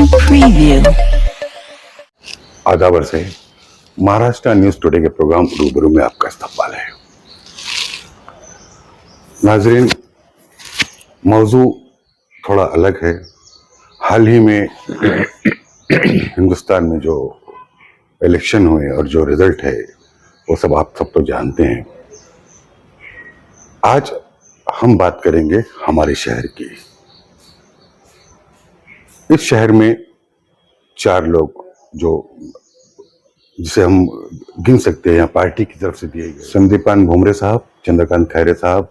Preview. आदाबर से Maharashtra news today के programme रूबरू में आपका इस्तकबाल है। नाजरीन, मौजू थोड़ा अलग है। हाल ही में हिंदुस्तान में जो इलेक्शन हुए और जो रिजल्ट है वो सब आप सब तो जानते हैं। आज हम बात करेंगे हमारे शहर की। इस शहर में 4 लोग जो जिसे हम गिन सकते हैं पार्टी की तरफ से दिए गए, संदीपान भुमरे साहब, चंद्रकांत खैरे साहब,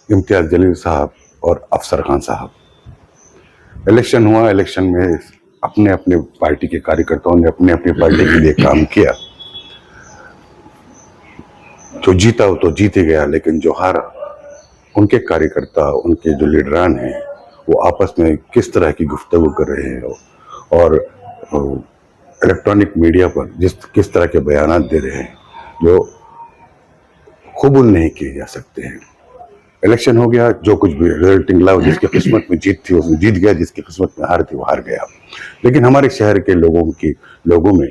इम्तियाज जलील साहब और अफसर खान साहब। इलेक्शन हुआ। इलेक्शन में अपने अपने पार्टी के कार्यकर्ताओं ने अपने अपनी पार्टी के लिए काम किया। जो जीता वो तो जीते गया, लेकिन जो हारा उनके कार्यकर्ता, उनके जो लीडरान हैं वो आपस में किस तरह की गुफ्तगू कर रहे हैं और इलेक्ट्रॉनिक मीडिया पर किस तरह के बयानात दे रहे हैं जो कबूल नहीं किए जा सकते हैं। इलेक्शन हो गया, जो कुछ भी रिजल्ट निकला, जिसकी किस्मत में जीत थी उसने जीत गया, जिसकी किस्मत में हार थी वो हार गया। लेकिन हमारे शहर के लोगों में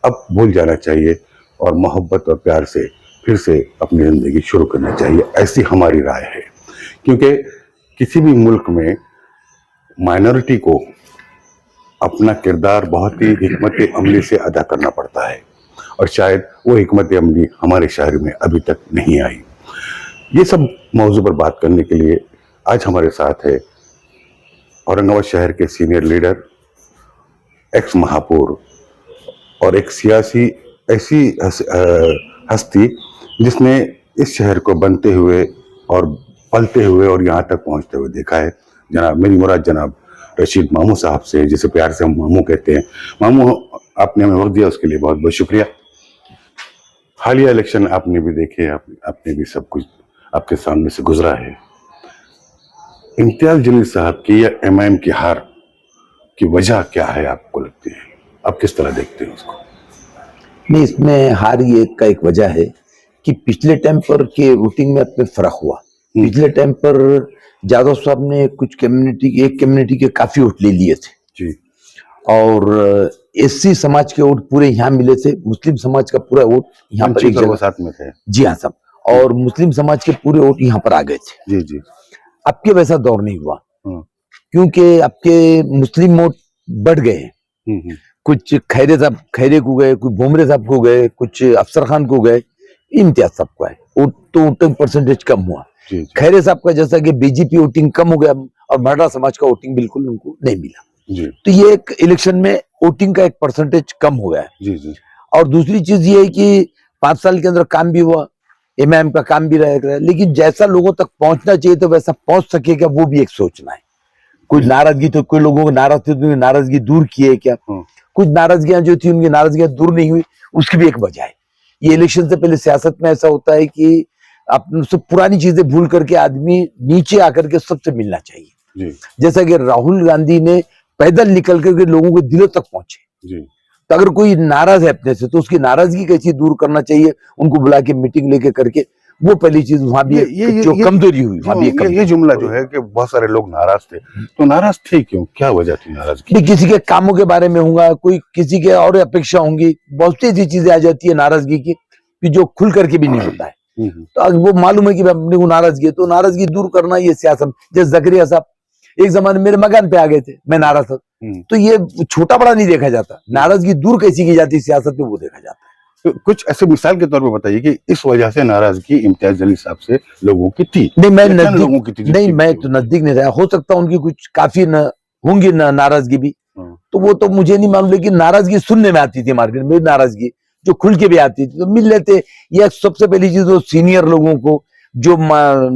अब भूल जाना चाहिए और मोहब्बत और प्यार से फिर से अपनी ज़िंदगी शुरू करना चाहिए, ऐसी हमारी राय है। क्योंकि किसी भी मुल्क में माइनॉरिटी को अपना किरदार बहुत ही हिकमत अमली से अदा करना पड़ता है और शायद वो हिकमत अमली हमारे शहर में अभी तक नहीं आई। ये सब मौजू पर बात करने के लिए आज हमारे साथ है औरंगाबाद शहर के सीनियर लीडर, एक्स महापौर और एक सियासी ऐसी हस्ती जिसने इस शहर को बनते हुए और पलते हुए और यहाँ तक पहुँचते हुए देखा है। मेरी मुराद जनाब रशीद मामू साहब से, जिसे प्यार से हम मामू कहते हैं। मामू, आपने हमें वक्त दिया उसके लिए बहुत बहुत शुक्रिया। हालिया इलेक्शन आपने भी देखे, आपने भी सब कुछ आपके सामने से गुजरा है। इम्तियाज जलील साहब की या एमआईएम की हार की वजह क्या है आपको लगती है? आप किस तरह देखते हैं उसको? नहीं, इसमें हार ये का एक वजह है कि पिछले टाइम पर के वोटिंग में अपने फर्क हुआ। पिछले टाइम पर जादव साहब ने एक कम्युनिटी के काफी वोट ले लिए थे जी, और एससी समाज के वोट पूरे यहाँ मिले थे। मुस्लिम समाज का पूरा वोट यहाँ पर एक जगह साथ में थे। जी हाँ साहब, और मुस्लिम समाज के पूरे वोट यहाँ पर आ गए थे। जी जी। अब के वैसा दौर नहीं हुआ क्योंकि आपके मुस्लिम वोट बढ़ गए हैं। कुछ खैरे को गए, कुछ भुमरे साहब को गए, कुछ अफसर खान को गए, इम्तियाज साहब को है। तो वोटिंग परसेंटेज कम हुआ। खैरे साहब का जैसा कि बीजेपी वोटिंग कम हो गया और मराठा समाज का वोटिंग बिल्कुल उनको नहीं मिला जी। तो ये एक इलेक्शन में वोटिंग का एक परसेंटेज कम हो गया है। जी जी। और दूसरी चीज ये है कि 5 साल के अंदर काम भी हुआ, एमआईएम का काम भी रहेगा, लेकिन जैसा लोगों तक पहुंचना चाहिए तो वैसा पहुंच सकेगा वो भी एक सोचना है। कुछ नाराजगी तो कोई लोगों को नाराज थे तो नाराजगी दूर की है क्या? कुछ नाराजगियां जो थी उनकी नाराजगियां दूर नहीं हुई, उसकी भी एक वजह है। ये इलेक्शन से पहले सियासत में ऐसा होता है कि अपने सब पुरानी चीजें भूल करके आदमी नीचे आकर के सबसे मिलना चाहिए। जैसा कि राहुल गांधी ने पैदल निकल करके लोगों के दिलों तक पहुंचे। तो अगर कोई नाराज है अपने से तो उसकी नाराजगी कैसी दूर करना चाहिए, उनको बुला के मीटिंग लेके करके, वो पहली चीज वहां भी जो कमजोरी हुई वहां भी ये जुमला जो है कि बहुत सारे लोग नाराज थे, तो नाराज थे क्यों? क्या वजह थी नाराजगी? किसी के कामों के बारे में होगा, कोई किसी के और अपेक्षा होंगी, बहुत सी ऐसी चीजें आ जाती है नाराजगी की कि जो खुल करके भी नहीं होता है। तो अगर वो मालूम है कि अपने को नाराजगी है तो नाराजगी दूर करना ये सियासत। जैसे जकरिया साहब एक जमाने मेरे मकान पे आ गए थे, मैं नाराज था, तो ये छोटा बड़ा नहीं देखा जाता, नाराजगी दूर कैसी की जाती है सियासत में वो देखा जाता है। तो कुछ ऐसे मिसाल के तौर पर बताइए कि इस वजह से नाराजगी इम्तियाज जलील साहब से लोगों की थी। नहीं, मैं लोगों की थी? नहीं, मैं तो नजदीक नहीं रहा, हो सकता उनकी कुछ काफी होंगी नाराजगी भी, तो वो तो मुझे नहीं मालूम, लेकिन नाराजगी सुनने में आती थी मार्केट में, नाराजगी जो खुल के भी आती थी तो मिल लेते। यह सबसे पहली चीज तो सीनियर लोगों को, जो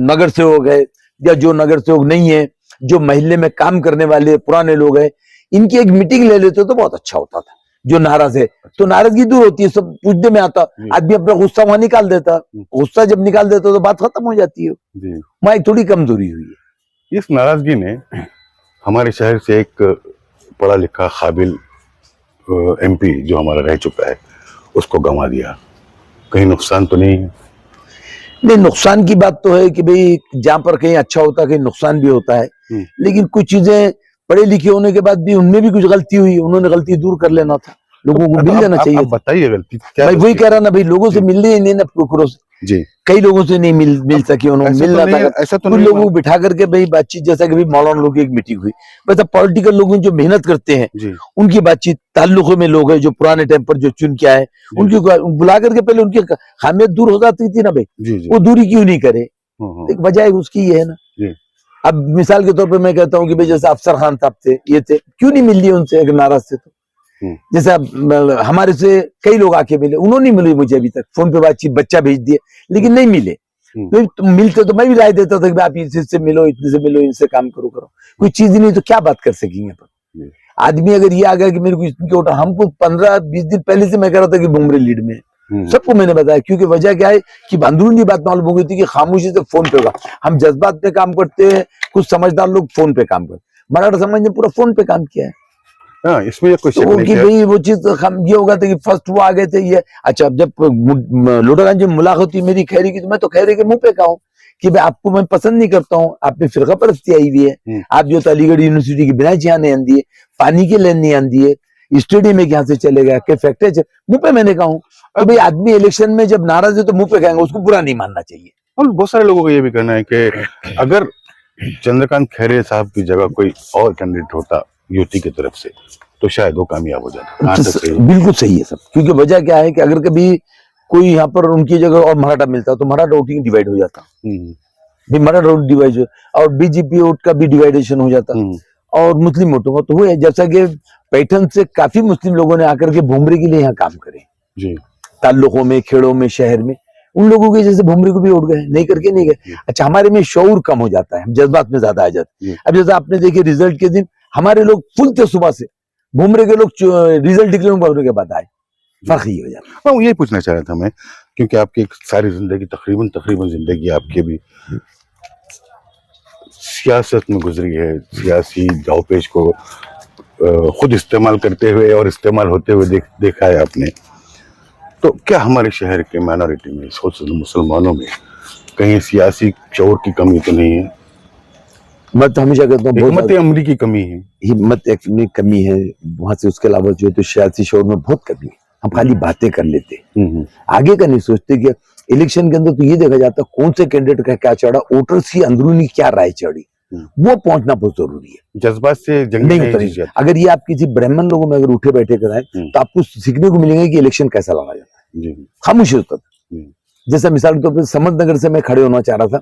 नगर सेवक है या जो नगर सेवक नहीं है, जो महल्ले में काम करने वाले पुराने लोग हैं, इनकी एक मीटिंग ले लेते तो बहुत अच्छा होता था। जो नाराज है तो नाराजगी दूर होती है, सब पूछने में आता, आदमी अपना गुस्सा वहां निकाल देता, गुस्सा जब निकाल देता तो बात खत्म हो जाती है। वहां एक थोड़ी कमजोरी हुई है। इस नाराजगी ने हमारे शहर से एक पढ़ा लिखा काबिल एमपी जो हमारा रह चुका है उसको गंवा दिया। कहीं नुकसान तो नहीं है? नहीं, नुकसान की बात तो है कि भाई जहां पर कहीं अच्छा होता है कहीं नुकसान भी होता है, लेकिन कुछ चीजें पढ़े लिखे होने के बाद भी उनमें भी कुछ गलती हुई, उन्होंने गलती दूर कर लेना था, लोगों को मिल लेना चाहिए। बताइए गलती क्या भाई वही गलती कह रहा ना भाई, लोगों से जी। मिलने ही नहीं ना प्रोकुरो से, जी कई लोगों से नहीं मिल सके उन्होंने, ऐसा तो मिलना नहीं था है, ऐसा तो कुछ नहीं लोगों को है। बिठा करके भाई बातचीत, जैसा कि भाई मौलाना लोग की एक मीटिंग हुई, वैसा पॉलिटिकल लोग जो मेहनत करते हैं जी उनकी बातचीत, ताल्लुकों में लोग हैं जो पुराने टाइम पर जो चुन के आए, उनकी बुला करके पहले उनकी खामियत दूर हो जाती थी ना भाई, जी जी वो दूरी क्यों नहीं करे? हाँ, एक वजह उसकी ये है ना। जी अब मिसाल के तौर पे मैं कहता हूँ कि भाई जैसे अफसर खान साहब थे, ये थे, क्यों नहीं मिल लिए उनसे अगर नाराज थे तो? जैसे अब हमारे से कई लोग आके मिले, उन्होंने नहीं मिले मुझे अभी तक, फोन पे बातचीत, बच्चा भेज दिए, लेकिन नहीं मिले। तो मिलते तो मैं भी राय देता था कि आप इससे मिलो, इतने से मिलो, इनसे काम करो, कोई चीज ही नहीं तो क्या बात कर सकेंगे अपन? आदमी अगर ये आ गया कि मेरे को इतनी वोट, हमको 15-20 दिन पहले से मैं कह रहा था कि बुमरे लीड में है, सबको मैंने बताया, क्योंकि वजह क्या है कि अंदरूनी बात मालूम हो गई थी कि खामोशी से फोन पे होगा, हम जज्बात पे काम करते हैं, कुछ समझदार लोग फोन पे काम करते, मराठा समाज ने पूरा फोन पे काम किया है। हाँ, इसमें कोई शक तो नहीं कि है। भाई वो चीज ये होगा था कि फर्स्ट वो आ गए थे ये, अच्छा जब लोटागंज में मुलाकात हुई मेरी खैरी की, तो मैं तो खैरी के मुंह पे कहूँ कि भाई आपको मैं पसंद नहीं करता हूँ, आप में फिरका परस्ती आई हुई है, आप जो अलीगढ़ यूनिवर्सिटी की बिना यहाँ नहीं आंदी है, पानी की लेन नहीं आंदी है, स्टेडियम में यहाँ से चलेगा, के फैक्ट्री मुंह पे मैंने कहूँ। तो भाई आदमी इलेक्शन में जब नाराज है तो मुंह पे कहेंगे, उसको बुरा नहीं मानना चाहिए। और बहुत सारे लोगों का ये भी कहना है कि अगर चंद्रकांत खैरे साहब की जगह कोई और कैंडिडेट होता यूटी की तरफ से तो शायद वो कामयाब हो जाता। बिल्कुल सही है सब, क्योंकि वजह क्या है कि अगर कभी कोई यहाँ पर उनकी जगह और मराठा मिलता तो मराठा वोटिंग डिवाइड हो जाता, भी मराठा वोट डिवाइड, और बीजेपी वोट का भी डिवाइडेशन हो जाता, और मुस्लिम वोटों का तो हुआ, जैसा कि पैठन से काफी मुस्लिम लोगों ने आकर के भुमरे के लिए यहाँ काम करे, ताल्लुकों में, खेड़ों में, शहर में, उन लोगों के जैसे भुमरे को भी उड़ गए, नहीं करके नहीं गए। अच्छा, हमारे में शऊर कम हो जाता है, हम जज्बात में ज्यादा आ जाते हैं। अब जैसे आपने देखे रिजल्ट के दिन हमारे लोग फुल थे सुबह से, भुमरे के लोग रिजल्ट डिक्लेयर होने के बाद आए, फर्क ही हो जाता। मैं यही पूछना चाह रहा था मैं, क्योंकि आपकी सारी जिंदगी तकरीबन जिंदगी आपके भी सियासत में गुजरी है, सियासी दावपेच को खुद इस्तेमाल करते हुए और इस्तेमाल होते हुए देखा है आपने। तो क्या हमारे शहर के माइनॉरिटी में, मुसलमानों में कहीं सियासी शऊर की कमी तो नहीं है? मैं तो हमेशा कहता हूँ हिम्मत अमली की कमी है, हिम्मत की कमी है वहां से, उसके अलावा जो है तो सियासी शऊर में बहुत कमी है। हम खाली बातें कर लेते, आगे का नहीं सोचते। कि इलेक्शन के अंदर तो ये देखा जाता कौन से कैंडिडेट का क्या चढ़ा, वोटर्स की अंदरूनी क्या राय चढ़ी, वो पहुंचना बहुत जरूरी है। जज्बात से जंग नहीं उतरी। अगर ये आप किसी ब्राह्मण लोगों में अगर उठे बैठे कराएं तो आपको सीखने को मिलेगा कि इलेक्शन कैसा लगा जाता है, खामोशी होता था। जैसा मिसाल के तौर पर समर्थनगर से मैं खड़े होना चाह रहा था,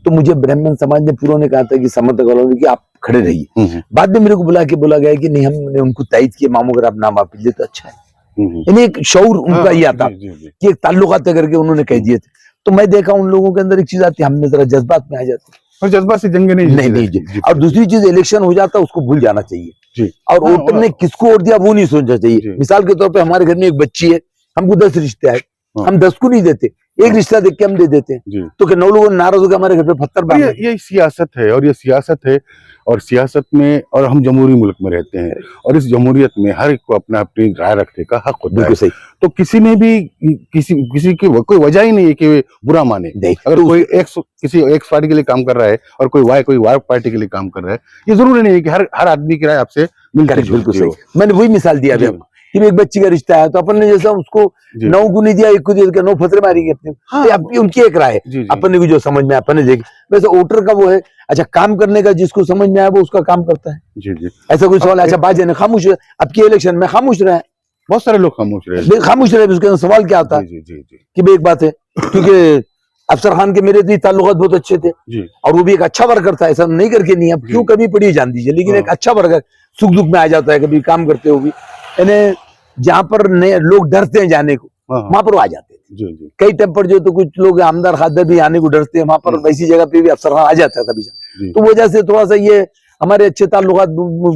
तो मुझे ब्राह्मण समाज ने पूरा ने कहा था कि समर्थनगर कि आप खड़े रहिए। बाद में मेरे को बुला के बोला गया कि नहीं, हमने उनको तायद किया, मामू अगर आप नाम वापिस लेते अच्छा है। यानी एक शऊर उनका ये आता कि एक ताल्लुकात करके उन्होंने कह दिए थे। तो मैं देखा उन लोगों के अंदर एक चीज आती है, हम में जरा जज्बात में आ जाते, और जज्बात से जंग नहीं। और दूसरी चीज, इलेक्शन हो जाता उसको भूल जाना चाहिए, और वोटर ने किसको वोट दिया वो नहीं सोचना चाहिए। मिसाल के तौर पे हमारे घर में एक बच्ची है, हमको 10 रिश्ते आए, हम 10 को नहीं देते, एक रिश्ता देख के हम दे देते हैं, तो क्या 9 लोगों नाराज होकर हमारे घर पे पत्थर बांध। ये सियासत है, और ये सियासत है, और सियासत में, और हम जमहूरी मुल्क में रहते हैं, और इस जमहूरियत में हर एक को अपना अपनी राय रखने का हक होता है। तो किसी ने भी किसी की कोई वजह ही नहीं है कि वे बुरा माने। अगर तो कोई किसी एक्स पार्टी के लिए काम कर रहा है और कोई वाई पार्टी के लिए काम कर रहा है, ये जरूरी नहीं है कि हर आदमी की राय आपसे मिलती है। बिल्कुल सही, मैंने वही मिसाल दिया अभी कि एक बच्ची का रिश्ता है, तो अपन ने जैसा उसको 9 को नहीं दिया, 1 को दिया, 9 फतरे मारेंगे अपने। तो उनकी एक राय, अपन को जो समझ में अपन ने देखी। वैसे वोटर का वो है, अच्छा काम करने का जिसको समझ में आया वो उसका काम करता है। जी। ऐसा कोई सवाल, अच्छा बाजे ने खामोश है, अब की इलेक्शन में खामोश रहे, बहुत सारे लोग खामोश रहे, उसके अंदर सवाल क्या आता है कि भाई एक बात है, क्योंकि अफसर खान के मेरे तो ताल्लुकात बहुत अच्छे थे, और वो भी एक अच्छा वर्कर था, ऐसा नहीं करके नहीं, अब क्यों कमी पड़ी जान दीजिए, लेकिन एक अच्छा वर्कर सुख दुख में आ जाता है, कभी काम करते हो भी, यानी जहां पर लोग डरते हैं जाने को, वहां पर वो आ जाते थे। कई टाइम पर जो तो कुछ लोग आमदार खादर भी आने को डरते हैं, वहां पर वैसी जगह पे भी अफसर खान आ जाता था तभी। तो वजह से थोड़ा सा ये हमारे अच्छे ताल्लुकात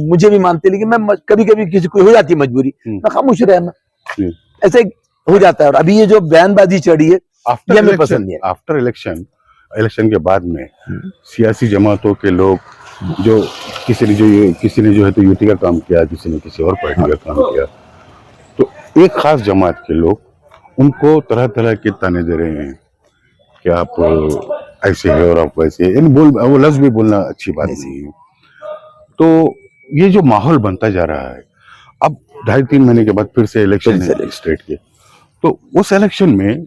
मुझे भी मानते, लेकिन मैं कभी कभी किसी को हो जाती है मजबूरी, मैं खामोश रहना, ऐसे हो जाता है। और अभी ये जो बयानबाजी चढ़ी है, ये हमें पसंद नहीं है। आफ्टर इलेक्शन के बाद में सियासी जमातों के लोग, जो किसी ने जो है तो यूटी का काम किया, किसी ने किसी और पार्टी का काम किया, तो एक खास जमात के लोग उनको तरह तरह के ताने दे रहे हैं कि आप ऐसे है और आप वैसे, वो लफ्ज भी बोलना अच्छी बात नहीं है। तो ये जो माहौल बनता जा रहा है, अब 2.5-3 महीने के बाद फिर से इलेक्शन फिर से है स्टेट के, तो उस इलेक्शन में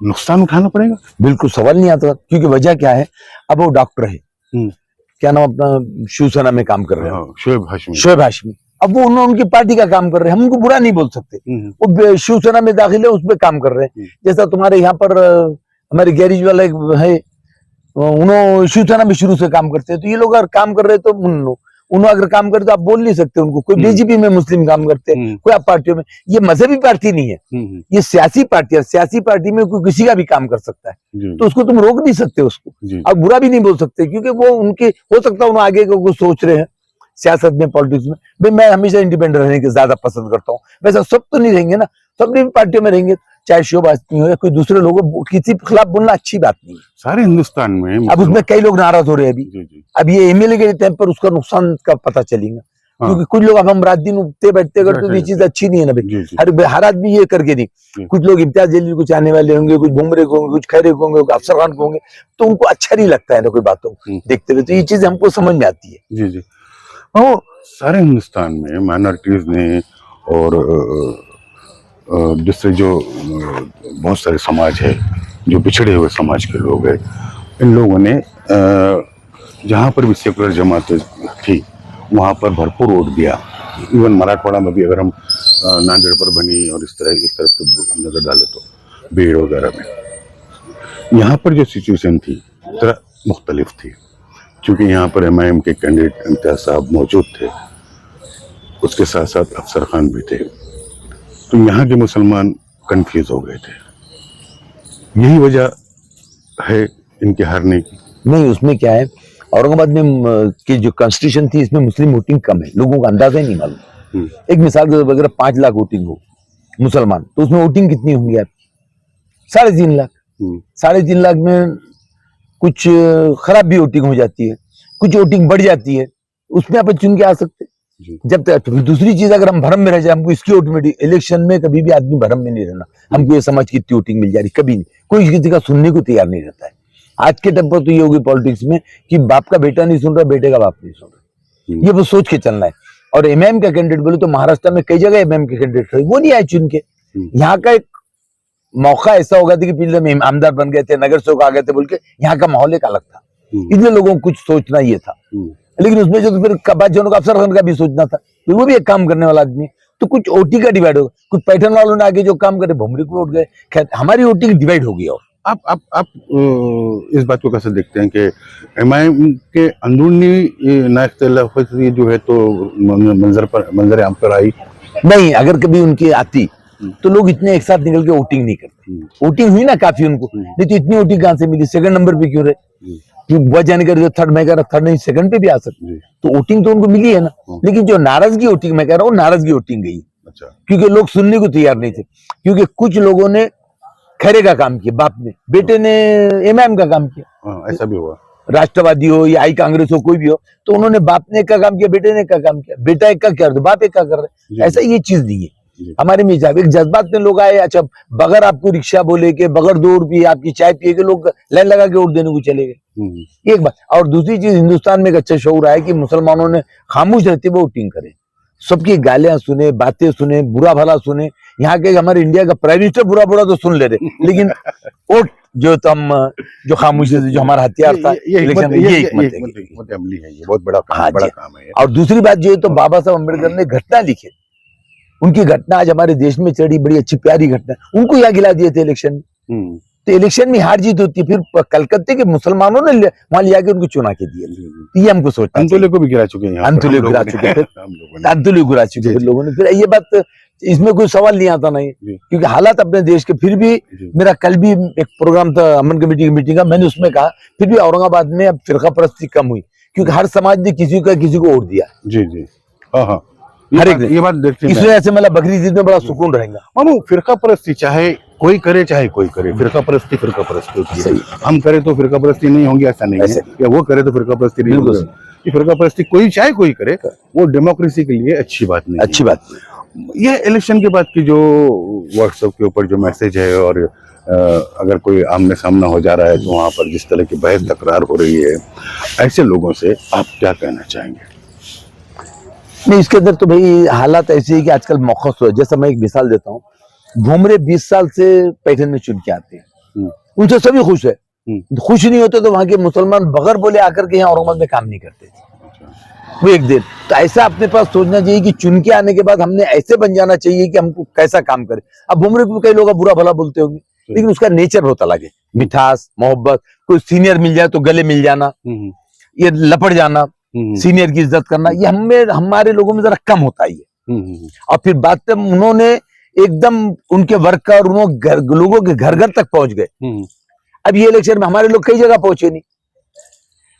नुकसान उठाना पड़ेगा। बिल्कुल सवाल नहीं आता, क्योंकि वजह क्या है, अब वो डॉक्टर है, क्या नाम अपना, शिवसेना में काम कर रहे हैं, शोएब हाशमी। अब वो उनकी पार्टी का काम कर रहे हैं, हम उनको बुरा नहीं बोल सकते, वो शिवसेना में दाखिल है, उसमें काम कर रहे हैं। जैसा तुम्हारे यहाँ पर हमारे गैरेज वाला है, उन्होंने शिवसेना में शुरू से काम करते हैं, तो ये लोग अगर काम कर रहे हैं तो उन्होंने अगर काम करते तो आप बोल नहीं सकते उनको। कोई बीजेपी में मुस्लिम काम करते हैं, कोई आप पार्टियों में, ये मजहबी पार्टी नहीं है, ये सियासी पार्टी है। सियासी पार्टी में कोई किसी का भी काम कर सकता है, तो उसको तुम रोक नहीं सकते उसको, और बुरा भी नहीं बोल सकते, क्योंकि वो उनके हो सकता है उन्होंने आगे को कुछ सोच रहे हैं सियासत में, पॉलिटिक्स में। भाई मैं हमेशा इंडिपेंडेंट रहने के ज्यादा पसंद करता हूँ, वैसा सब तो नहीं रहेंगे ना, सब भी पार्टियों में रहेंगे, चाहे शोएब हाशमी हो या कोई दूसरे लोग, किसी के खिलाफ बोलना अच्छी बात नहीं है। सारे हिंदुस्तान में अब उसमें कई लोग नाराज हो रहे हैं अभी। अब ये एमएलए के टाइम पर उसका नुकसान का पता चलेगा, क्योंकि कुछ लोग, अब हम रात दिन उठते बैठते अगर, तो ये चीज अच्छी नहीं है ना भाई। हर आदमी ये करके नहीं, कुछ लोग इम्तियाज जलील को चाहने वाले होंगे, कुछ बुमरे को होंगे, कुछ खैरे को होंगे, अफसर खान को होंगे, तो उनको अच्छा नहीं लगता है ना कोई बातों देखते हुए, तो ये चीज हमको समझ में आती है। जी जी। और सारे हिंदुस्तान में माइनॉरिटीज ने और दूसरे जो बहुत सारे समाज है, जो पिछड़े हुए समाज के लोग हैं, इन लोगों ने जहाँ पर भी सेकुलर जमातें थी वहाँ पर भरपूर वोट दिया। इवन मराठवाड़ा में भी अगर हम नांदेड़ पर बनी और इस तरफ नजर डाले तो भीड़ वगैरह में, यहाँ पर जो सिचुएशन थी थोड़ा मुख्तलिफ थी, क्योंकि यहाँ पर एमआईएम के कैंडिडेट इम्तियाज साहब मौजूद थे, उसके साथ साथ अफसर खान भी थे, तो यहाँ के मुसलमान कंफ्यूज हो गए थे। यही वजह है इनके हारने की। नहीं, उसमें क्या है, औरंगाबाद में की जो कॉन्स्टिट्यूशन थी, इसमें मुस्लिम वोटिंग कम है, लोगों का अंदाजा ही नहीं मालूम। एक मिसाल के अगर 5 लाख वोटिंग हो मुसलमान, तो उसमें वोटिंग कितनी होंगी आप? 3.5 लाख। 3.5 लाख में कुछ खराब भी वोटिंग हो जाती है, कुछ वोटिंग बढ़ जाती है, उसमें आप चुन के आ सकते। जब तक दूसरी चीज, अगर हम भरम में रह जाए, हमको इसकी ऑटोमेटिक इलेक्शन में कभी भी आदमी भरम में नहीं रहना, हमको ये समझ की इतनी वोटिंग मिल जा रही, कभी नहीं, कोई किसी का सुनने को तैयार नहीं रहता है। आज के टाइम पर तो ये होगी पॉलिटिक्स में कि बाप का बेटा नहीं सुन रहा, बेटे का बाप नहीं सुन रहा, ये वो सोच के चलना है। और एमआईएम का कैंडिडेट बोले तो महाराष्ट्र में कई जगह एमआईएम के कैंडिडेट थे, वो नहीं आए चुन के। यहाँ का एक मौका ऐसा हो गया था कि पीले में आमदार बन गए थे, नगर सेवक आ गए थे बोल के, यहाँ का माहौल एक अलग था, इसलिए लोगों को कुछ सोचना ये था। लेकिन उसमें जो फिर बादशाहों का, अफसर खान का भी सोचना था, तो वो भी एक काम करने वाला आदमी, तो कुछ ओटी का डिवाइड होगा, कुछ पैठन वालों ने आगे जो काम करे भुमरी को वोट गए, खैर हमारी ओटी डिवाइड हो गई। और आप इस बात को कैसे देखते हैं कि एमआईएम के अंदरूनी नाइख्तिलाफी जो है तो मंजर आम पर आई नहीं? अगर कभी उनकी आती तो लोग इतने एक साथ निकल के वोटिंग नहीं करते। वोटिंग हुई ना काफी उनको, नहीं तो इतनी वोटिंग कहाँ से मिली? सेकंड नंबर पे क्यों रहे? वह जानकारी थर्ड, मैं कह रहा थर्ड नहीं सेकंड पे भी आ सकते, तो वोटिंग तो उनको मिली है ना। लेकिन जो नाराजगी वोटिंग, मैं कह रहा हूँ नाराजगी वोटिंग गई, क्योंकि लोग सुनने को तैयार नहीं थे, क्योंकि कुछ लोगों ने खैरे का काम किया, बाप ने, बेटे ने एमआईएम का काम किया। ऐसा भी हुआ, राष्ट्रवादी हो या आई कांग्रेस हो, कोई भी हो, तो उन्होंने बाप ने एक का काम किया, बेटे ने एक का काम किया, बेटा एक का कर रहे, बाप एक का कर रहे। ऐसा ये चीज नहीं है हमारे में। एक जज्बात में लोग आए, अच्छा बगैर आपको रिक्शा बोले के, बगैर 2 रुपये आपकी चाय पिए के लोग लाइन लगा के वोट देने को चले गए, एक बात। और दूसरी चीज, हिंदुस्तान में एक अच्छा शऊर आया कि मुसलमानों ने खामोश रहते हुए वोटिंग करे, सबकी गालियां सुने, बातें सुने, बुरा भला सुने। यहाँ के हमारे इंडिया का प्राइम मिनिस्टर बुरा बुरा तो सुन ले रहे, लेकिन वोट जो जो खामोशी जो हमारा हथियार था इलेक्शन में, ये हिकमत अमली है, ये बहुत बड़ा काम है। और दूसरी बात जो है, तो बाबा साहब अम्बेडकर ने घटना लिखी, उनकी घटना आज हमारे देश में चढ़ी, बड़ी अच्छी प्यारी घटना, उनको यहाँ गिला दिए थे इलेक्शन में। तो इलेक्शन में हार जीत होती है, फिर कलकत्ते के मुसलमानों ने वहां लिया के उनको चुना के दिए, ये हमको सोचना। अंतुले को भी गिरा चुके हैं, अंतुले गिरा चुके, अंतुले गिरा चुके लोगों ने। फिर ये बात, इसमें कोई सवाल नहीं आता नहीं, क्योंकि हालात अपने देश के, फिर भी मेरा कल भी एक प्रोग्राम था अमन कमेटी की मीटिंग का, मैंने उसमें कहा फिर भी औरंगाबाद में अब फिरका परस्ती कम हुई, क्योंकि हर समाज ने किसी को वोट दिया। जी जी, हाँ, ये बात देखते हैं, इस वजह से मतलब बकरीद में बड़ा सुकून रहेगा। मानो फिरका परस्ती चाहे कोई करे चाहे कोई करे, फिरका परस्ती होती है। हम करे तो फिरका परस्ती नहीं होंगी, ऐसा नहीं है, या वो करे तो फिरका परस्ती नहीं होगी। ये फिरका परस्ती कोई चाहे कोई करे, वो डेमोक्रेसी के लिए अच्छी बात नहीं, अच्छी बात। ये इलेक्शन के बाद की जो व्हाट्सएप के ऊपर जो मैसेज है, और अगर कोई आमने सामना हो जा रहा है तो वहाँ पर जिस तरह की बहस तकरार हो रही है, ऐसे लोगों से आप क्या कहना चाहेंगे? नहीं, इसके अंदर तो भाई हालात ऐसे है कि आजकल मौखस हो है। जैसा मैं एक मिसाल देता हूँ, भुमरे 20 साल से पैठन में चुन के आते हैं, उनसे सभी खुश है। खुश नहीं होते तो वहां के मुसलमान बगैर बोले आकर के यहाँ औरंगाबाद में काम नहीं करते थे वो एक दिन। तो ऐसा अपने पास सोचना चाहिए कि चुन के आने के बाद हमने ऐसे बन जाना चाहिए कि हमको कैसा काम करे। अब भुमरे को कई लोग बुरा भला बोलते होंगे, लेकिन उसका नेचर बहुत अलग है, मिठास, मोहब्बत। कोई सीनियर मिल जाए तो गले मिल जाना, ये लपट जाना, सीनियर की इज्जत करना, ये हमारे लोगों में जरा कम होता ही है। और फिर बात उन्होंने एकदम उनके वर्कर लोगों के घर घर तक पहुंच गए। अब ये इलेक्शन में हमारे लोग कई जगह पहुंचे नहीं।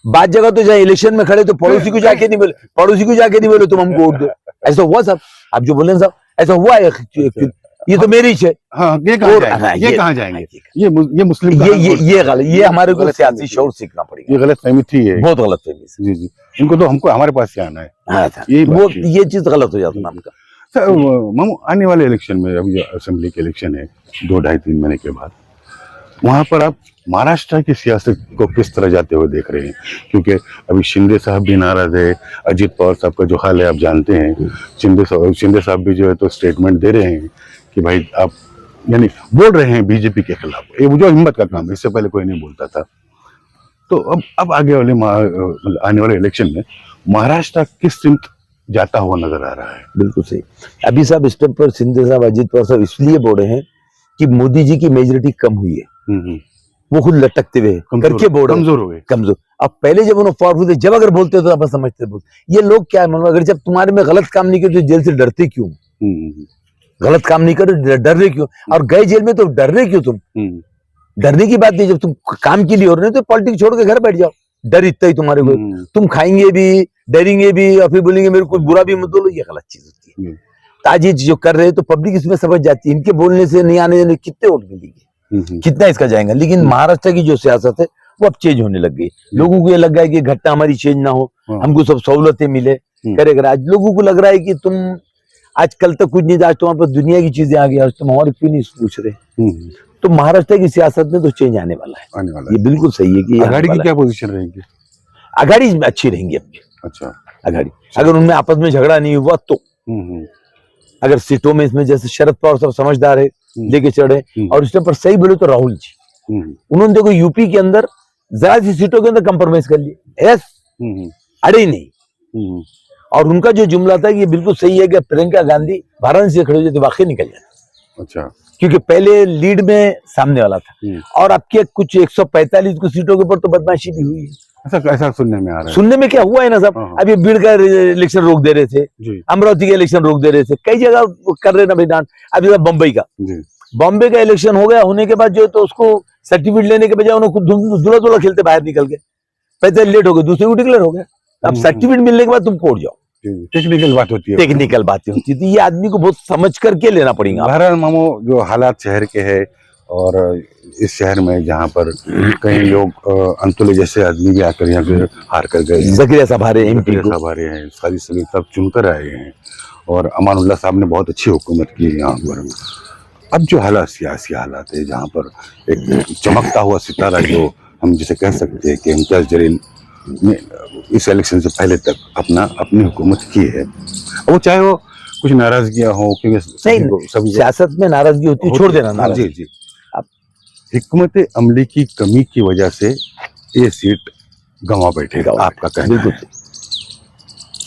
बात जगह तो जहाँ इलेक्शन में खड़े तो पड़ोसी को जाके नहीं बोले तुम हमको वोट दो। ऐसा हुआ साहब, आप जो बोले साहब, ऐसा हुआ है। ये तो मेरी है। हाँ, ये कहाँ जाएंगे? ये मुस्लिम ये गलत, ये हमारे को सियासी शौर सीखना पड़ेगा। ये गलत फहमी थी, है बहुत गलत फहमी। जी, इनको तो हमको हमारे पास से आना है। हाँ, ये चीज गलत हो जाता है आपका। सर, मामू, आने वाले इलेक्शन में, अभी असेंबली के इलेक्शन है 2-2.5-3 महीने के बाद, वहां पर आप महाराष्ट्र की सियासत को किस तरह जाते हुए देख रहे हैं? क्योंकि अभी शिंदे साहब भी नाराज है, अजित पवार साहब का जो हाल है आप जानते हैं। शिंदे साहब भी जो है तो स्टेटमेंट दे रहे हैं कि भाई आप, यानी बोल रहे हैं बीजेपी के खिलाफ। ये जो हिम्मत का काम है, इससे पहले कोई नहीं बोलता था। तो अब आगे वाले आने वाले इलेक्शन में महाराष्ट्र किस सिमत जाता हुआ नजर आ रहा है? बिल्कुल सही। अभी साहब इस पर शिंदे साहब, अजित पवार साहब इसलिए बोल रहे हैं कि मोदी जी की मेजोरिटी कम हुई है। वो खुद लटकते हुए करके बोल रहे, कमजोर हो गए। कमजोर। अब पहले जब उन्होंने पावरफुल थे, जब अगर बोलते तो आप समझते बोलते। ये लोग क्या है, अगर जब तुम्हारे में गलत काम नहीं करे तो जेल से डरते क्यों? गलत काम नहीं करे डर रहे क्यों? और गए जेल में तो डर रहे क्यों तुम? डरने की बात नहीं, जब तुम काम के लिए हो रहे तो पॉलिटिक्स छोड़ के घर बैठ जाओ। डर इतना ही तुम्हारे को, तुम खाएंगे भी, डरेंगे भी, और फिर बोलेंगे मेरे को बुरा भी मत बोलो। ये गलत चीज होती है। आज ये जो कर रहे हैं तो पब्लिक इसमें समझ जाती है। इनके बोलने से नहीं आने देने कितने वोट मिलेंगे, कितना इसका जाएगा। लेकिन महाराष्ट्र की जो सियासत है वो अब चेंज होने लग गई। लोगों को ये लग गया है कि घटना हमारी चेंज ना हो, हमको सब सहूलतें मिले, करेगा। आज लोगों को लग रहा है कि तुम आज कल तक कुछ नहीं था, आज तुम्हारे पास दुनिया की चीजें आ गई, आज तुम हमारे क्यों नहीं पूछ रहे। तो महाराष्ट्र की सियासत में तो चेंज आने वाला है, ये बिल्कुल सही है। कि अघाड़ी की क्या पोजीशन रहेगी? अघाड़ी अच्छी रहेंगी अपनी। अच्छा, अघाड़ी अगर उनमें आपस में झगड़ा नहीं हुआ तो, अगर सीटों में इसमें जैसे शरद पवार सब समझदार है, लेके चढ़े। और इस पर सही बोले तो राहुल जी, उन्होंने देखो यूपी के अंदर जरा सी सीटों के अंदर कंप्रोमाइज कर लिया, अड़े ही नहीं। और उनका जो जुमला था ये बिल्कुल सही है कि प्रियंका गांधी वाराणसी से खड़े हो जाते वाकई निकल जाता। अच्छा, क्योंकि पहले लीड में सामने वाला था, और आपके कुछ 145 कुछ सीटों के ऊपर तो बदमाशी भी हुई है। ऐसा सुनने में आ रहा है। सुनने में क्या हुआ है ना साहब, अभी बीड़ का इलेक्शन रोक दे रहे थे, अमरावती का इलेक्शन रोक दे रहे थे, कई जगह कर रहे ना भाई डांट। अभी बॉम्बे का इलेक्शन हो गया, होने के बाद जो तो उसको सर्टिफिकेट लेने के बजाय उन्होंने दूल्हा खेलते बाहर निकल गए, पैसे लेट हो गए, दूसरे को डिक्लेयर हो गया। अब सर्टिफिकेट मिलने के बाद तुम कोर्ट जाओ, टेक्निकल बात होती है, टेक्निकल बातें होती है। ये आदमी को बहुत समझ करके लेना पड़ेगा। बहरहाल मामो, जो हालात शहर के हैं, और इस शहर में जहाँ पर कई लोग अंतुले जैसे आदमी भी आकर यहाँ पे हार कर गए, ज़कीरिया साहब हारे, एमपी साहब हारे हैं, सारी सब चुनकर आए हैं, और अमानुल्लाह साहब ने बहुत अच्छी हुकूमत की यहाँ पर। अब जो हालात, सियासी हालात है, जहाँ पर एक चमकता हुआ सितारा जो हम जिसे कह सकते हैं कि इम्तियाज जलील ने इस इलेक्शन से पहले तक अपनी हुकूमत की है, वो चाहे वो कुछ नाराजगियां हो, क्योंकि सभी सियासत में नाराजगी होती है, छोड़ देना नाराजगी। जी, अब हिकमत अमली की कमी की वजह से ये सीट गंवा बैठेगा, आपका कहना है?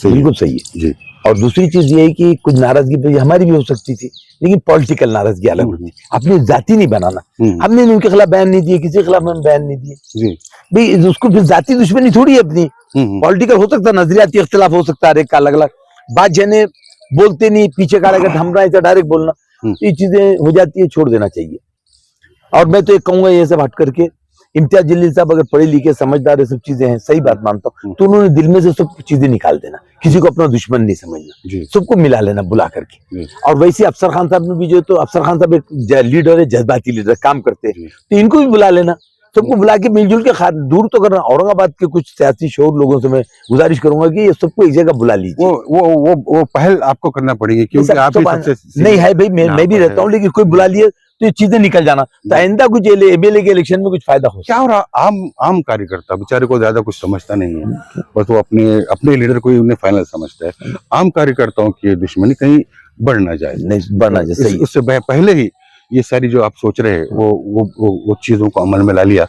बिल्कुल सही है जी। और दूसरी चीज ये है कि कुछ नाराजगी हमारी भी हो सकती थी, लेकिन पॉलिटिकल नाराजगी अलग होती है। अपनी जाति नहीं बनाना, हमने उनके खिलाफ बयान नहीं दिए, किसी के खिलाफ हम बयान नहीं दिए जी भाई, उसको फिर जाति दुश्मनी थोड़ी है अपनी। पॉलिटिकल हो सकता है, नजरियाती इख्तिलाफ हो सकता है, हर एक का अलग अलग बात, जने बोलते नहीं पीछे का अगर हम रहे डायरेक्ट बोलना, ये चीजें हो जाती है, छोड़ देना चाहिए। और मैं तो ये कहूंगा, ये सब हट करके इम्तियाज जलील साहब अगर पढ़े लिखे समझदार है, सब चीजें हैं, सही बात मानता हूँ, तो उन्होंने दिल में से सब चीजें निकाल देना, किसी को अपना दुश्मन नहीं समझना, सबको मिला लेना बुला करके। और वैसे अफसर खान साहब ने भी जो, तो अफसर खान साहब एक लीडर है, जज्बाती लीडर, काम करते हैं, तो इनको भी बुला लेना, सबको बुला के मिलजुल के दूर तो करना। औरंगाबाद के कुछ सियासी शोर लोगों से मैं गुजारिश करूंगा कि ये सबको एक जगह बुला लीजिए। वो पहल आपको करना पड़ेगी, क्योंकि आप सबसे नहीं है भाई, मैं भी रहता हूँ, लेकिन कोई बुला लिए तो ये चीजें निकल जाना, तो आइंदा कुछ एमएलए के इलेक्शन में कुछ फायदा हो क्या हो रहा, आम कार्यकर्ता बेचारे को ज्यादा कुछ समझता नहीं है, बस वो अपने लीडर को ही उन्हें फाइनल समझता है। आम कार्यकर्ताओं की दुश्मनी कहीं बढ़ ना जाए, नहीं बढ़ना जाए, सही है। उससे पहले ही ये सारी जो आप सोच रहे हैं वो चीजों को अमल में ला लिया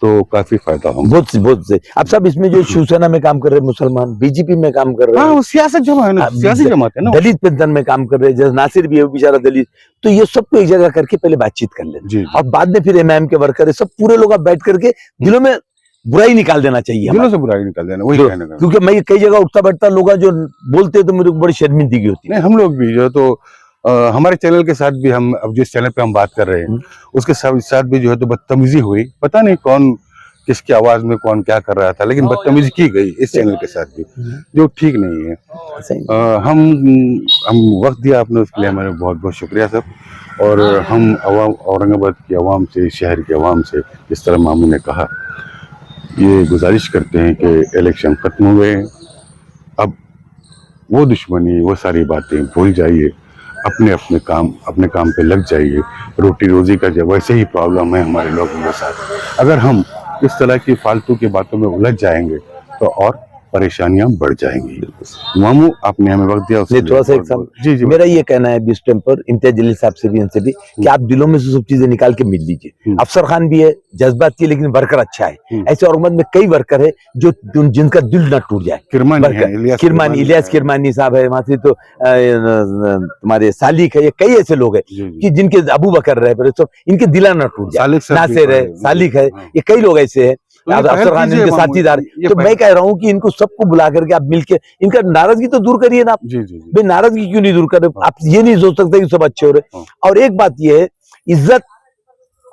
तो काफी फायदा होगा। बहुत से अब सब इसमें जो शिवसेना में काम कर रहे हैं मुसलमान, बीजेपी में काम कर रहे हैं, हाँ, वो सियासत जमा है ना, सियासी जमात है ना, दलित पेंशन में काम कर रहे हैं, जैसे नासिर भी है वो बेचारा दलित, तो ये सबको एक जगह करके पहले बातचीत कर लें और बाद में फिर एमआईएम के वर्कर है सब पूरे लोग आप बैठ करके दिलों में बुराई निकाल देना चाहिए, दिलों से बुराई निकाल देना, वही कहने का। क्योंकि मैं कई जगह उठता बैठता लोग जो बोलते हैं तो मेरे को बड़ी शर्मिंदगी होती है। नहीं, हम लोग भी जो तो हमारे चैनल के साथ भी, हम अब जिस चैनल पे हम बात कर रहे हैं उसके साथ भी जो है तो बदतमीजी हुई, पता नहीं कौन किसकी आवाज में कौन क्या कर रहा था, लेकिन बदतमीजी की गई इस चैनल के साथ भी, जो ठीक नहीं है। हम वक्त दिया आपने, उसके लिए हमारे बहुत बहुत शुक्रिया सब। और हम औरंगाबाद की आवाम से, शहर की आवाम से, जिस तरह मामू ने कहा, ये गुजारिश करते हैं कि इलेक्शन खत्म हुए, अब वो दुश्मनी, वो सारी बातें भूल जाइए, अपने काम पे लग जाइए। रोटी रोजी का जब वैसे ही प्रॉब्लम है हमारे लोगों के साथ, अगर हम इस तरह की फालतू की बातों में उलझ जाएंगे तो और परेशानियां बढ़ जाएंगी। मामू, आपने हमें वक्त दिया, थोड़ा सा जी मेरा ये कहना है इस टाइम पर इम्तियाज जलील साहब से भी, इनसे भी, कि आप दिलों में से सब चीजें निकाल के मिल लीजिए। अफसर खान भी है, जज्बाती, लेकिन वर्कर अच्छा है। ऐसे औरंगाबाद में कई वर्कर है जो जिनका दिल ना टूट जाए। इलियास किरमानी साहब है, वहां से तो तुम्हारे सालिक है, ये कई ऐसे लोग है कि जिनके अबू बकर रहे, इनके दिला ना टूट जाए। नासिर है, सालिक है, ये कई लोग ऐसे है, अफसर खान इनके साथीदार। तो मैं कह रहा हूँ कि इनको सबको बुला करके आप मिलके इनका नाराजगी तो दूर करिए ना आप। भाई नाराजगी क्यों नहीं दूर कर रहे? आप ये नहीं सोच सकते कि सब अच्छे हो रहे। और एक बात ये है, इज्जत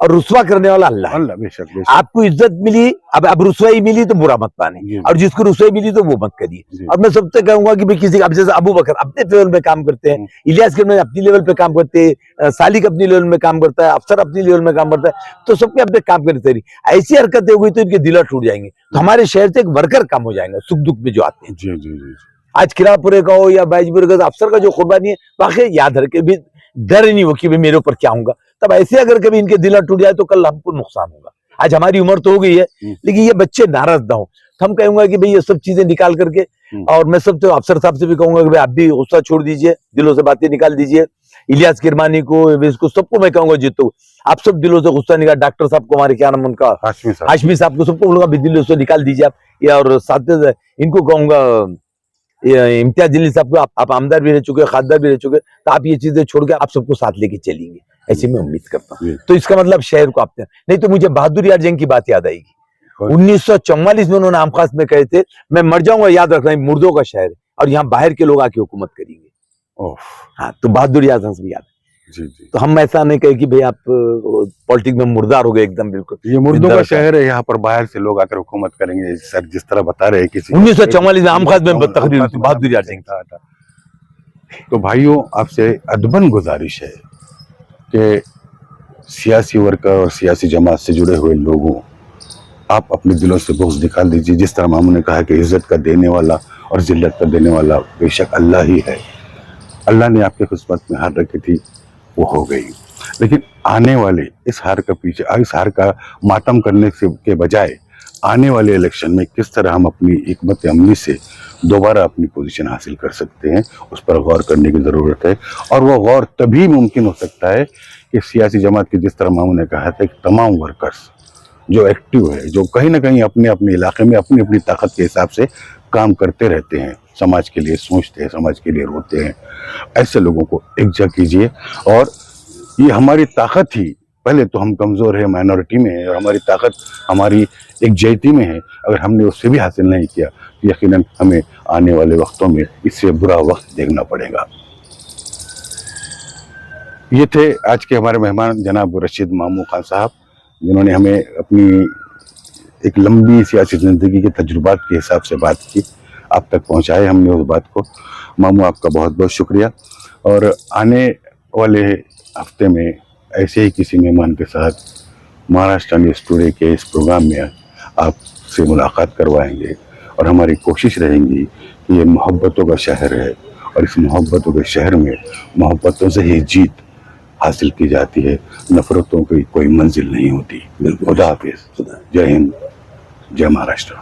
और रुस्वा करने वाला अल्लाह है। बेशक। आपको इज्जत मिली, अब रुस्वाई मिली तो बुरा मत माने, और जिसको रुस्वाई मिली तो वो मत करिए। और मैं सबसे कहूंगा कि भाई किसी अब जैसे अबू बकर अपने लेवल में काम करते हैं, इलियास के अपनी लेवल पे काम करते हैं, सालिक अपनी लेवल में काम करता है, अफसर अपनी लेवल में काम करता है, तो सबके अपने काम करने चाहिए। ऐसी हरकतें हुई तो इनके दिला टूट जाएंगे, तो हमारे शहर से एक वर्कर कम हो जाएगा सुख दुख में जो आते हैं। आज किरापुरे का हो या बाईजपुरे का, अफसर का जो कुर्बानी है वाकई याद रखे, भी डर ही नहीं हो कि भाई मेरे ऊपर क्या होगा। तब ऐसे अगर कभी इनके दिला टूट जाए तो कल हमको नुकसान होगा। आज हमारी उम्र तो हो गई है, लेकिन ये बच्चे नाराज ना हो, तो हम कहूंगा कि भाई ये सब चीजें निकाल करके, और मैं सब तो अफसर साहब से भी कहूंगा कि भाई आप भी गुस्सा छोड़ दीजिए, दिलों से बातें निकाल दीजिए। इलियास किरमानी को, इसको सबको मैं कहूंगा जीतो, आप सब दिलों से गुस्सा निकाल। डॉक्टर साहब को, हमारे क्या नाम उनका, हाशमी साहब को, सबको बोलूंगा दिलों से निकाल दीजिए आप। या और साथ इनको कहूंगा इम्तियाज जलील साहब को, आप आमदार भी रह चुके, खासदार भी रह चुके, तो आप ये चीजें छोड़ के आप सबको साथ लेके चलेंगे, ऐसे मैं उम्मीद करता हूँ। तो इसका मतलब शहर को आपने, नहीं तो मुझे बहादुर यार जंग की बात याद आएगी। 1944 में उन्होंने आम खास में कहे थे, मैं मर जाऊंगा याद रखना मुर्दों का शहर है, और यहाँ बाहर के लोग आके हुकूमत करेंगे। हाँ, तो बहादुर यार भी याद। तो हम ऐसा नहीं कहे कि भाई आप पॉलिटिक्स में मुर्दार हो गए एकदम, बिल्कुल ये मुर्दों का शहर है, यहाँ पर बाहर से लोग आकर हुकूमत करेंगे सर, जिस तरह बता रहे हैं। किसी 1944 में आम खास में तकरीर बहादुर यार सिंह था। तो भाइयों, आपसे अदबन गुजारिश है कि सियासी वर्कर और सियासी जमात से जुड़े हुए लोगों, आप अपने दिलों से बुग़्ज़ निकाल दीजिए। जिस तरह मामू ने कहा कि इज्जत का देने वाला और जिल्लत का देने वाला बेशक अल्लाह ही है। अल्लाह ने आपके किस्मत में हार रखी थी, वो हो गई, लेकिन आने वाले इस हार का पीछे, इस हार का मातम करने से के बजाय आने वाले इलेक्शन में किस तरह हम अपनी हिकमत अमली से दोबारा अपनी पोजीशन हासिल कर सकते हैं, उस पर गौर करने की ज़रूरत है। और वह गौर तभी मुमकिन हो सकता है कि सियासी जमात की, जिस तरह मामू ने कहा था, कि तमाम वर्कर्स जो एक्टिव है, जो कहीं ना कहीं अपने अपने इलाके में अपनी अपनी ताकत के हिसाब से काम करते रहते हैं, समाज के लिए सोचते हैं, समाज के लिए रोते हैं, ऐसे लोगों को एकजुट कीजिए। और ये हमारी ताकत ही, पहले तो हम कमज़ोर है, माइनॉरिटी में है, और हमारी ताकत हमारी एकजुटती में है। अगर हमने उससे भी हासिल नहीं किया तो यकीनन हमें आने वाले वक्तों में इससे बुरा वक्त देखना पड़ेगा। ये थे आज के हमारे मेहमान जनाब रशीद मामू खान साहब, जिन्होंने हमें अपनी एक लंबी सियासी ज़िंदगी के तजुर्बात के हिसाब से बात की, आप तक पहुंचाए हमने उस बात को। मामू, आपका बहुत बहुत शुक्रिया। और आने वाले हफ्ते में ऐसे ही किसी मेहमान के साथ महाराष्ट्र न्यूज़ टुडे के इस प्रोग्राम में आपसे मुलाकात करवाएंगे, और हमारी कोशिश रहेंगी कि ये मोहब्बतों का शहर है, और इस मोहब्बतों के शहर में मोहब्बतों से ही जीत हासिल की जाती है, नफरतों की कोई मंजिल नहीं होती। खुदा हाफिज, जय हिंद, जय महाराष्ट्र।